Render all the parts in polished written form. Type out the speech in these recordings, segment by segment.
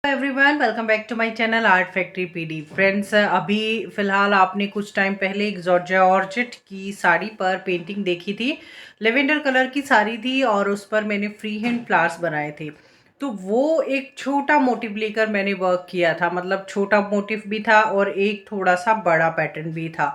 Everyone, welcome back to my channel art factory PD. Friends, अभी फ़िलहाल आपने कुछ टाइम पहले एक जॉर्जिया ऑर्चिड की साड़ी पर पेंटिंग देखी थी। लेवेंडर कलर की साड़ी थी और उस पर मैंने फ्री हैंड फ्लावर्स बनाए थे। तो वो एक छोटा मोटिव लेकर मैंने वर्क किया था, मतलब छोटा मोटिव भी था और एक थोड़ा सा बड़ा पैटर्न भी था।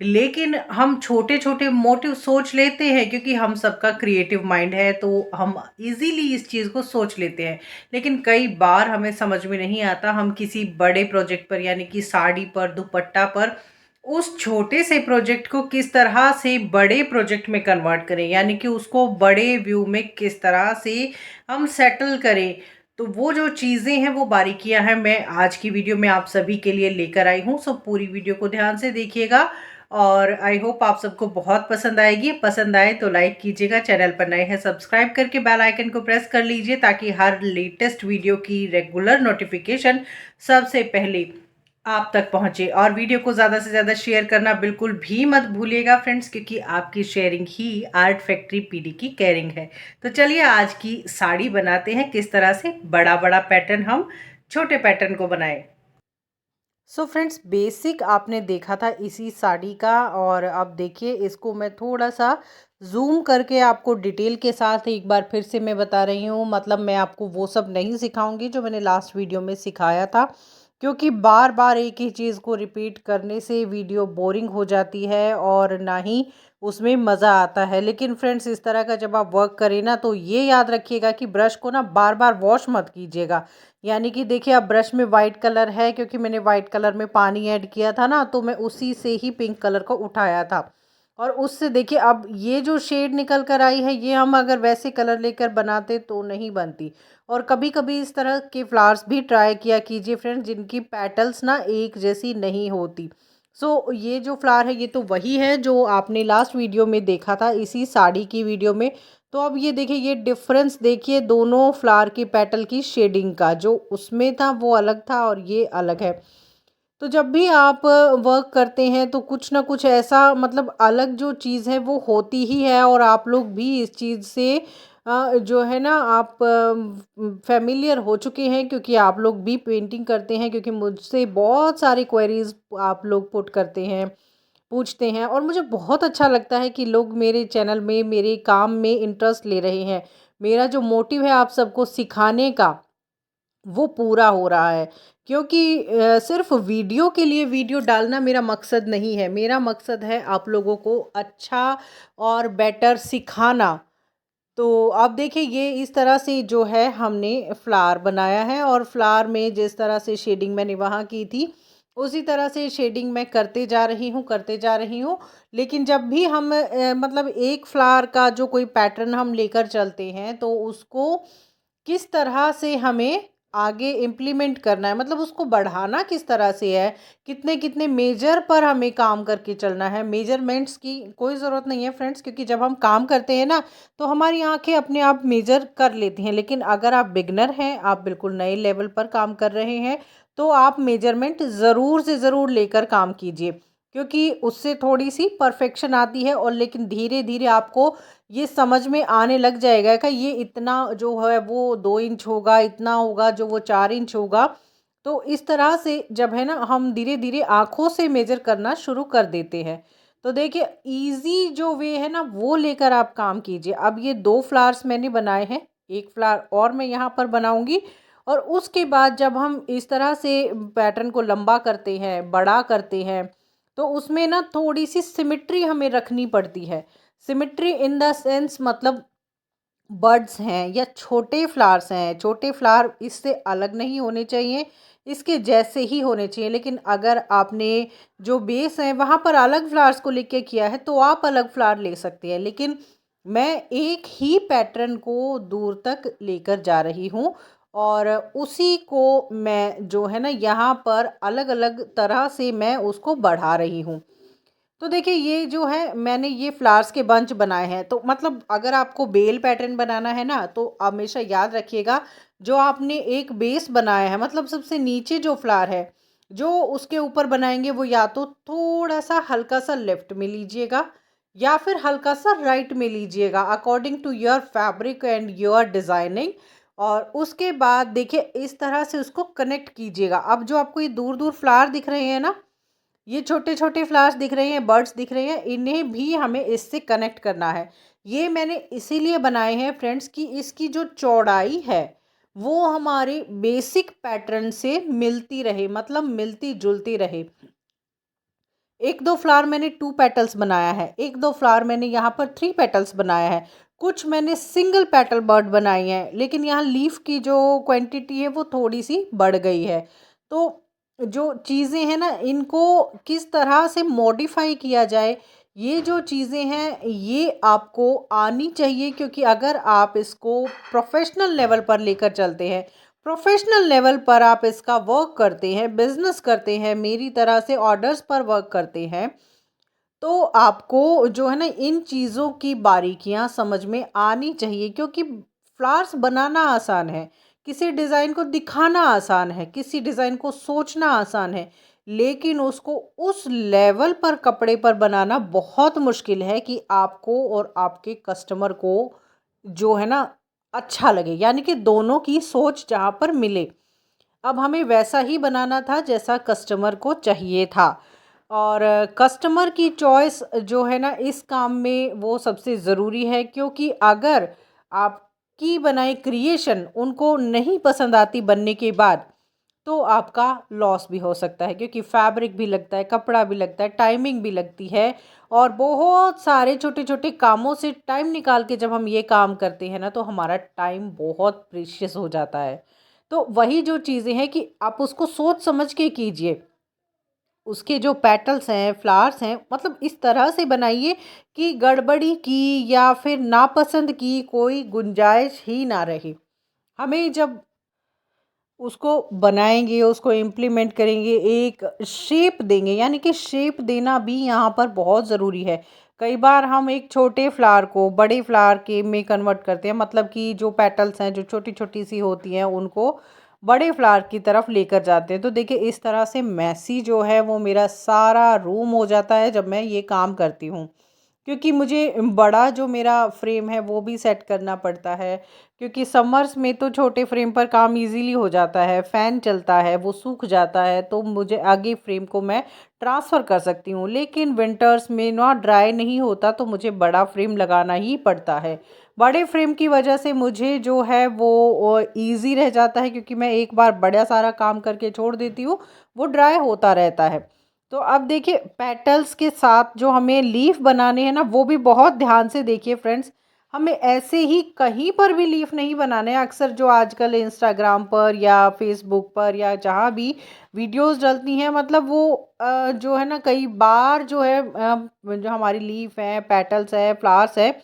लेकिन हम छोटे छोटे मोटिव सोच लेते हैं क्योंकि हम सबका क्रिएटिव माइंड है, तो हम इजीली इस चीज़ को सोच लेते हैं। लेकिन कई बार हमें समझ में नहीं आता हम किसी बड़े प्रोजेक्ट पर, यानी कि साड़ी पर, दुपट्टा पर, उस छोटे से प्रोजेक्ट को किस तरह से बड़े प्रोजेक्ट में कन्वर्ट करें, यानी कि उसको बड़े व्यू में किस तरह से हम सेटल करें। तो वो जो चीज़ें हैं, वो बारीकियां हैं, मैं आज की वीडियो में आप सभी के लिए लेकर आई हूँ। सो पूरी वीडियो को ध्यान से देखिएगा और आई होप आप सबको बहुत पसंद आएगी। पसंद आए तो लाइक कीजिएगा, चैनल पर नए हैं सब्सक्राइब करके बेल आइकन को प्रेस कर लीजिए ताकि हर लेटेस्ट वीडियो की रेगुलर नोटिफिकेशन सबसे पहले आप तक पहुंचे। और वीडियो को ज़्यादा से ज़्यादा शेयर करना बिल्कुल भी मत भूलिएगा फ्रेंड्स, क्योंकि आपकी शेयरिंग ही आर्ट फैक्ट्री पीडी की केयरिंग है। तो चलिए आज की साड़ी बनाते हैं, किस तरह से बड़ा बड़ा पैटर्न हम छोटे पैटर्न को बनाएं। सो फ्रेंड्स, बेसिक आपने देखा था इसी साड़ी का, और अब देखिए इसको मैं थोड़ा सा जूम करके आपको डिटेल के साथ एक बार फिर से मैं बता रही हूँ। मतलब मैं आपको वो सब नहीं सिखाऊंगी जो मैंने लास्ट वीडियो में सिखाया था, क्योंकि बार बार एक ही चीज़ को रिपीट करने से वीडियो बोरिंग हो जाती है और ना ही उसमें मज़ा आता है। लेकिन फ्रेंड्स, इस तरह का जब आप वर्क करें ना, तो ये याद रखिएगा कि ब्रश को ना बार बार वॉश मत कीजिएगा। यानी कि देखिए, अब ब्रश में वाइट कलर है, क्योंकि मैंने वाइट कलर में पानी ऐड किया था ना, तो मैं उसी से ही पिंक कलर को उठाया था। और उससे देखिए अब ये जो शेड निकल कर आई है, ये हम अगर वैसे कलर लेकर बनाते तो नहीं बनती। और कभी कभी इस तरह के फ्लावर्स भी ट्राई किया कीजिए फ्रेंड्स, जिनकी पेटल्स ना एक जैसी नहीं होती। ये जो फ्लावर है, ये तो वही है जो आपने लास्ट वीडियो में देखा था, इसी साड़ी की वीडियो में। तो अब ये देखिए, ये डिफरेंस देखिए दोनों फ्लावर की पेटल की शेडिंग का, जो उसमें था वो अलग था और ये अलग है। तो जब भी आप वर्क करते हैं तो कुछ ना कुछ ऐसा, मतलब अलग जो चीज़ है वो होती ही है, और आप लोग भी इस चीज़ से जो है ना, आप फेमिलियर हो चुके हैं, क्योंकि आप लोग भी पेंटिंग करते हैं। क्योंकि मुझसे बहुत सारी क्वेरीज आप लोग पुट करते हैं, पूछते हैं, और मुझे बहुत अच्छा लगता है कि लोग मेरे चैनल में मेरे काम में इंटरेस्ट ले रहे हैं। मेरा जो मोटिव है आप सबको सिखाने का, वो पूरा हो रहा है। क्योंकि सिर्फ वीडियो के लिए वीडियो डालना मेरा मकसद नहीं है। मेरा मकसद है आप लोगों को अच्छा और बेटर सिखाना। तो आप देखिए, ये इस तरह से जो है हमने फ्लावर बनाया है, और फ्लावर में जिस तरह से शेडिंग मैंने वहाँ की थी, उसी तरह से शेडिंग मैं करते जा रही हूँ, करते जा रही हूँ। लेकिन जब भी हम मतलब एक फ्लावर का जो कोई पैटर्न हम लेकर चलते हैं, तो उसको किस तरह से हमें आगे इम्प्लीमेंट करना है, मतलब उसको बढ़ाना किस तरह से है, कितने कितने मेजर पर हमें काम करके चलना है। मेजरमेंट्स की कोई ज़रूरत नहीं है फ्रेंड्स, क्योंकि जब हम काम करते हैं ना, तो हमारी आंखें अपने आप मेजर कर लेती हैं। लेकिन अगर आप बिगनर हैं, आप बिल्कुल नए लेवल पर काम कर रहे हैं, तो आप मेजरमेंट ज़रूर से ज़रूर लेकर काम कीजिए, क्योंकि उससे थोड़ी सी परफेक्शन आती है। और लेकिन धीरे धीरे आपको ये समझ में आने लग जाएगा कि ये इतना जो है वो 2 इंच होगा, इतना होगा जो वो 4 इंच होगा। तो इस तरह से जब है ना, हम धीरे धीरे आँखों से मेज़र करना शुरू कर देते हैं। तो देखिए, ईज़ी जो वे है ना, वो लेकर आप काम कीजिए। अब ये 2 फ्लावर्स मैंने बनाए हैं, 1 फ्लावर और मैं यहाँ पर बनाऊँगी। और उसके बाद जब हम इस तरह से पैटर्न को लंबा करते हैं, बड़ा करते हैं, तो उसमें ना थोड़ी-सी सिमेट्री हमें रखनी पड़ती है। सिमेट्री इन द सेंस, मतलब बर्ड्स हैं या छोटे फ्लावर्स हैं, छोटे फ्लावर इससे अलग नहीं होने चाहिए, इसके जैसे ही होने चाहिए। लेकिन अगर आपने जो बेस है वहाँ पर अलग फ्लावर्स को लेके किया है, तो आप अलग फ्लावर ले सकते हैं। लेकिन मैं एक ही पैटर्न को दूर तक लेकर जा रही हूँ, और उसी को मैं जो है ना, यहाँ पर अलग अलग तरह से मैं उसको बढ़ा रही हूँ। तो देखिए, ये जो है मैंने ये फ्लावर्स के बंच बनाए हैं। तो मतलब अगर आपको बेल पैटर्न बनाना है ना, तो हमेशा याद रखिएगा, जो आपने एक बेस बनाया है, मतलब सबसे नीचे जो फ्लावर है, जो उसके ऊपर बनाएंगे, वो या तो थोड़ा सा हल्का सा लेफ्ट में लीजिएगा, या फिर हल्का सा राइट में लीजिएगा, according to your fabric and your designing. और उसके बाद देखिए इस तरह से उसको कनेक्ट कीजिएगा। अब जो आपको ये दूर दूर फ्लावर दिख रहे हैं ना, ये छोटे छोटे फ्लावर्स दिख रहे हैं, बर्ड्स दिख रहे हैं, इन्हें भी हमें इससे कनेक्ट करना है। ये मैंने इसीलिए बनाए हैं फ्रेंड्स कि इसकी जो चौड़ाई है वो हमारे बेसिक पैटर्न से मिलती रहे, मतलब मिलती जुलती रहे। एक दो फ्लावर मैंने 2 पेटल्स बनाया है, एक दो फ्लावर मैंने यहाँ पर 3 पेटल्स बनाया है, कुछ मैंने सिंगल पेटल बर्ड बनाई है, लेकिन यहाँ लीफ की जो क्वांटिटी है वो थोड़ी सी बढ़ गई है। तो जो चीज़ें हैं ना, इनको किस तरह से मॉडिफाई किया जाए, ये जो चीज़ें हैं ये आपको आनी चाहिए, क्योंकि अगर आप इसको प्रोफेशनल लेवल पर लेकर चलते हैं, प्रोफेशनल लेवल पर आप इसका वर्क करते हैं, बिजनेस करते हैं, मेरी तरह से ऑर्डर्स पर वर्क करते हैं, तो आपको जो है ना इन चीज़ों की बारीकियां समझ में आनी चाहिए। क्योंकि फ्लावर्स बनाना आसान है, किसी डिज़ाइन को दिखाना आसान है, किसी डिज़ाइन को सोचना आसान है, लेकिन उसको उस लेवल पर कपड़े पर बनाना बहुत मुश्किल है कि आपको और आपके कस्टमर को जो है ना अच्छा लगे, यानी कि दोनों की सोच जहाँ पर मिले। अब हमें वैसा ही बनाना था जैसा कस्टमर को चाहिए था, और कस्टमर की चॉइस जो है ना इस काम में वो सबसे ज़रूरी है। क्योंकि अगर आपकी बनाई क्रिएशन उनको नहीं पसंद आती बनने के बाद, तो आपका लॉस भी हो सकता है, क्योंकि फैब्रिक भी लगता है, कपड़ा भी लगता है, टाइमिंग भी लगती है, और बहुत सारे छोटे छोटे कामों से टाइम निकाल के जब हम ये काम करते हैं ना, तो हमारा टाइम बहुत प्रीशियस हो जाता है। तो वही जो चीज़ें हैं कि आप उसको सोच समझ के कीजिए, उसके जो पेटल्स हैं, फ्लावर्स हैं, मतलब इस तरह से बनाइए कि गड़बड़ी की या फिर नापसंद की कोई गुंजाइश ही ना रहे। हमें जब उसको बनाएंगे, उसको इम्प्लीमेंट करेंगे, एक शेप देंगे, यानी कि शेप देना भी यहाँ पर बहुत ज़रूरी है। कई बार हम एक छोटे फ्लावर को बड़े फ्लावर के में कन्वर्ट करते हैं, मतलब कि जो पेटल्स हैं जो छोटी छोटी सी होती हैं उनको बड़े फ्लावर की तरफ लेकर जाते हैं। तो देखिए इस तरह से मैसी जो है वो मेरा सारा रूम हो जाता है जब मैं ये काम करती हूँ। क्योंकि मुझे बड़ा जो मेरा फ्रेम है वो भी सेट करना पड़ता है, क्योंकि समर्स में तो छोटे फ्रेम पर काम इजीली हो जाता है, फ़ैन चलता है, वो सूख जाता है, तो मुझे आगे फ्रेम को मैं ट्रांसफ़र कर सकती हूँ। लेकिन विंटर्स में ना ड्राई नहीं होता, तो मुझे बड़ा फ्रेम लगाना ही पड़ता है। बड़े फ्रेम की वजह से मुझे जो है वो ईज़ी रह जाता है, क्योंकि मैं एक बार बड़ा सारा काम करके छोड़ देती हूँ, वो ड्राई होता रहता है। तो अब देखिए पेटल्स के साथ जो हमें लीफ बनाने हैं ना, वो भी बहुत ध्यान से देखिए फ्रेंड्स। हमें ऐसे ही कहीं पर भी लीफ नहीं बनाने हैं। अक्सर जो आजकल इंस्टाग्राम पर या फेसबुक पर या जहाँ भी वीडियोस डलती हैं, मतलब वो जो है ना कई बार जो है जो हमारी लीफ है, पेटल्स है, फ्लावर्स है,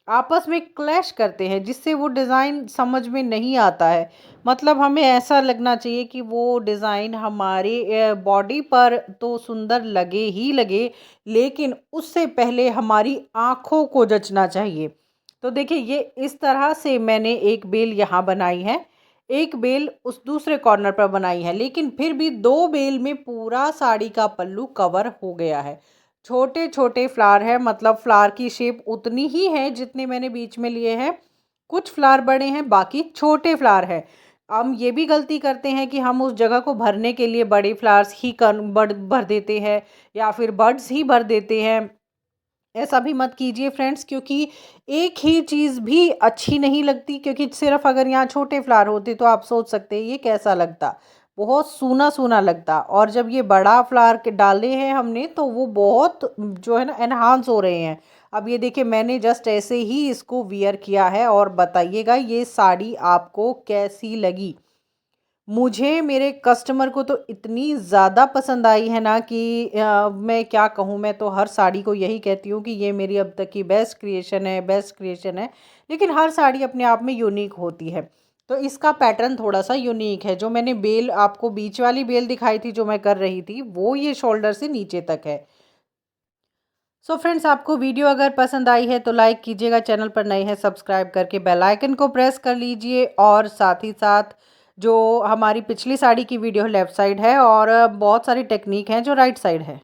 आपस में क्लैश करते हैं, जिससे वो डिज़ाइन समझ में नहीं आता है। मतलब हमें ऐसा लगना चाहिए कि वो डिज़ाइन हमारे बॉडी पर तो सुंदर लगे ही लगे, लेकिन उससे पहले हमारी आँखों को जचना चाहिए। तो देखिए ये इस तरह से मैंने एक बेल यहाँ बनाई है, एक बेल उस दूसरे कॉर्नर पर बनाई है, लेकिन फिर भी 2 बेल में पूरा साड़ी का पल्लू कवर हो गया है। छोटे छोटे फ्लावर है, मतलब फ्लावर की शेप उतनी ही है जितने मैंने बीच में लिए हैं। कुछ फ्लावर बड़े हैं, बाकी छोटे फ्लावर हैं। हम ये भी गलती करते हैं कि हम उस जगह को भरने के लिए बड़े फ्लावर्स ही भर देते हैं, या फिर बर्ड्स ही भर देते हैं। ऐसा भी मत कीजिए फ्रेंड्स, क्योंकि एक ही चीज़ भी अच्छी नहीं लगती। क्योंकि सिर्फ अगर यहाँ छोटे फ्लावर होते तो आप सोच सकते हैं ये कैसा लगता, बहुत सूना सूना लगता, और जब ये बड़ा फ्लावर के डाले हैं हमने तो वो बहुत जो है ना एनहांस हो रहे हैं। अब ये देखिए मैंने जस्ट ऐसे ही इसको वियर किया है, और बताइएगा ये साड़ी आपको कैसी लगी। मुझे मेरे कस्टमर को तो इतनी ज़्यादा पसंद आई है ना कि मैं क्या कहूँ। मैं तो हर साड़ी को यही कहती हूँ कि ये मेरी अब तक की बेस्ट क्रिएशन है, बेस्ट क्रिएशन है। लेकिन हर साड़ी अपने आप में यूनिक होती है, तो इसका पैटर्न थोड़ा सा यूनिक है। जो मैंने बेल आपको बीच वाली बेल दिखाई थी जो मैं कर रही थी, वो ये शोल्डर से नीचे तक है। सो फ्रेंड्स, आपको वीडियो अगर पसंद आई है तो लाइक कीजिएगा, चैनल पर नए हैं सब्सक्राइब करके बेल आइकन को प्रेस कर लीजिए, और साथ ही साथ जो हमारी पिछली साड़ी की वीडियो लेफ़्ट साइड है, और बहुत सारी टेक्निक हैं जो राइट साइड है।